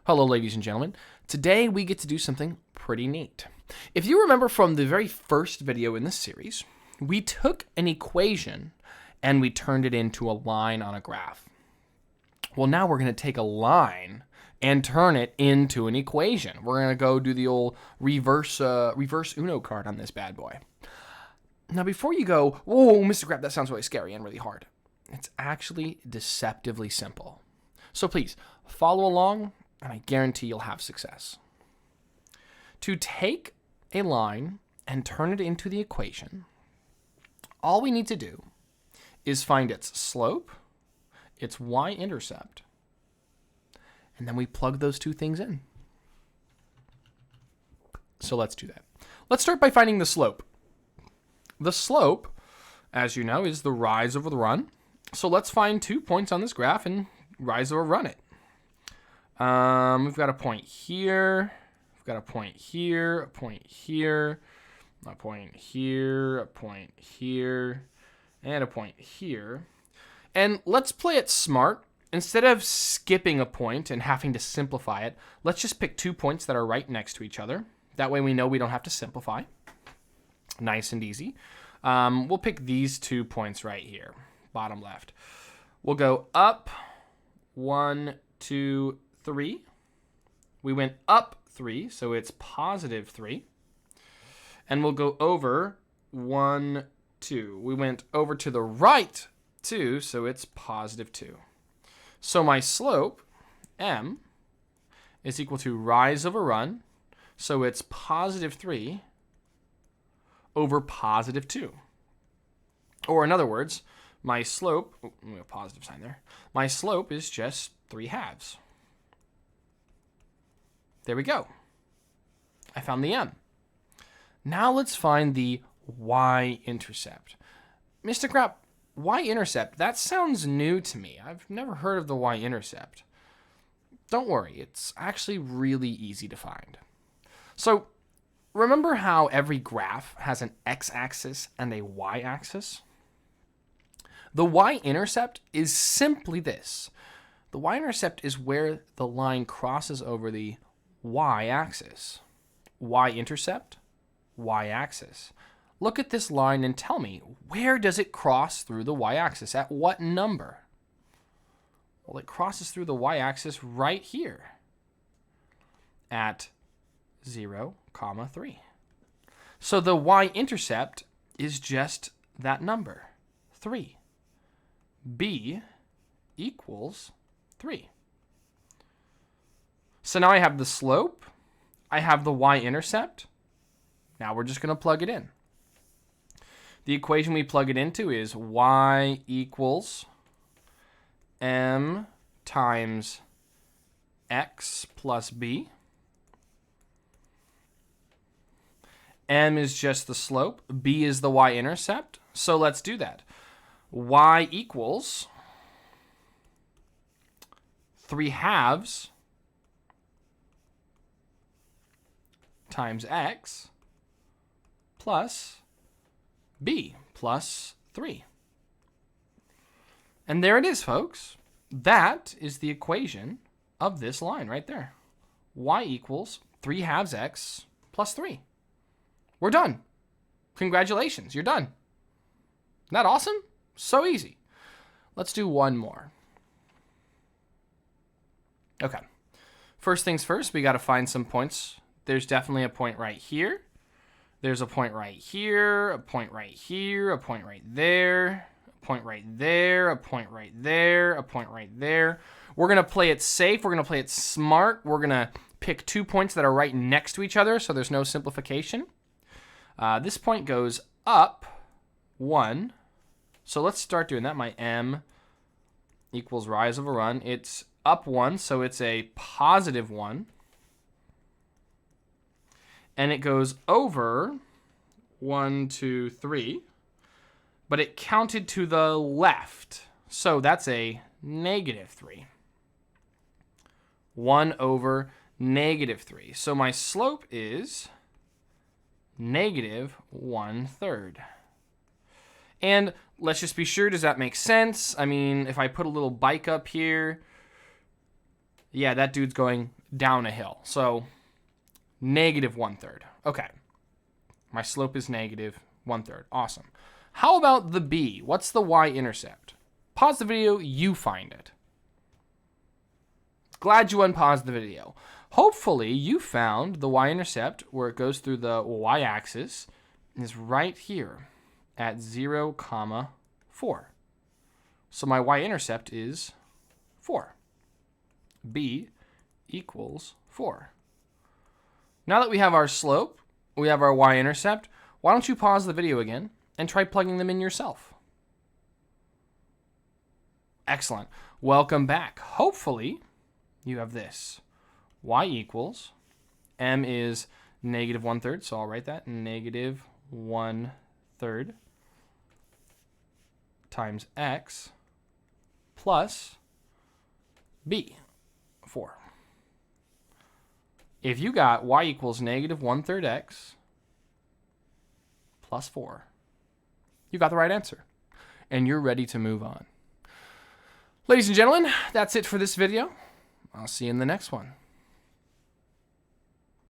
Hello, ladies and gentlemen. Today we get to do something pretty neat. If you remember from the very first video in this series, we took an equation and we turned it into a line on a graph. Well, now we're going to take a line and turn it into an equation. We're going to go do the old reverse Uno card on this bad boy. Now, before you go, whoa, Mr. Crap, that sounds really scary and really hard. It's actually deceptively simple. So please, follow along, and I guarantee you'll have success. To take a line and turn it into the equation, all we need to do is find its slope, its y-intercept, and then we plug those two things in. So let's do that. Let's start by finding the slope. The slope, as you know, is the rise over the run. So let's find 2 points on this graph and rise over run it. We've got a point here. We've got a point here, a point here, a point here, a point here, and a point here. And let's play it smart. Instead of skipping a point and having to simplify it, let's just pick 2 points that are right next to each other. That way we know we don't have to simplify. Nice and easy. We'll pick these 2 points right here, bottom left. We'll go up 1, 2, 3. We went up 3, so it's positive 3. And we'll go over 1, 2. We went over to the right 2, so it's positive 2. So my slope, m, is equal to rise over run, so it's positive 3 over positive 2. Or in other words, my slope, let me a positive sign there. My slope is just 3/2. There we go. I found the m. Now let's find the y-intercept. Mr. Crap, y-intercept, that sounds new to me. I've never heard of the y-intercept. Don't worry, it's actually really easy to find. So, remember how every graph has an x-axis and a y-axis? The y-intercept is simply this. The y-intercept is where the line crosses over the y-axis. Y-intercept, y-axis. Look at this line and tell me, where does it cross through the y-axis? At what number? Well, it crosses through the y-axis right here at 0, 3. So the y-intercept is just that number, 3. B equals 3. So now I have the slope, I have the y-intercept. Now we're just going to plug it in. The equation we plug it into is y equals m times x plus b. M is just the slope, b is the y-intercept. So let's do that. Y equals 3/2 times x plus b plus 3. And there it is, folks. That is the equation of this line right there. Y equals 3/2 x plus 3. We're done. Congratulations, you're done. Isn't that awesome? So easy. Let's do one more. Okay. First things first, we got to find some points. There's definitely a point right here. There's a point right here, a point right here, a point right there, a point right there, a point right there, a point right there. We're going to play it safe. We're going to play it smart. We're going to pick 2 points that are right next to each other, so there's no simplification. This point goes up 1. So let's start doing that. My m equals rise over run. It's up 1, so it's a positive 1. And it goes over 1, 2, 3. But it counted to the left. So that's a negative 3. 1 over negative 3. So my slope is negative 1/3. And let's just be sure, does that make sense? I mean, if I put a little bike up here, yeah, that dude's going down a hill. So negative 1/3. Okay. My slope is negative 1/3. Awesome. How about the B? What's the y-intercept? Pause the video, you find it. Glad you unpaused the video. Hopefully you found the y-intercept where it goes through the y-axis is right here at 0, 4. So my y-intercept is 4. B equals 4. Now that we have our slope, we have our y-intercept, why don't you pause the video again and try plugging them in yourself? Excellent. Welcome back. Hopefully you have this. Y equals, m is negative 1/3, so I'll write that, negative 1/3 times x plus b, 4. If you got y equals negative 1/3 x plus 4, you got the right answer, and you're ready to move on. Ladies and gentlemen, that's it for this video. I'll see you in the next one.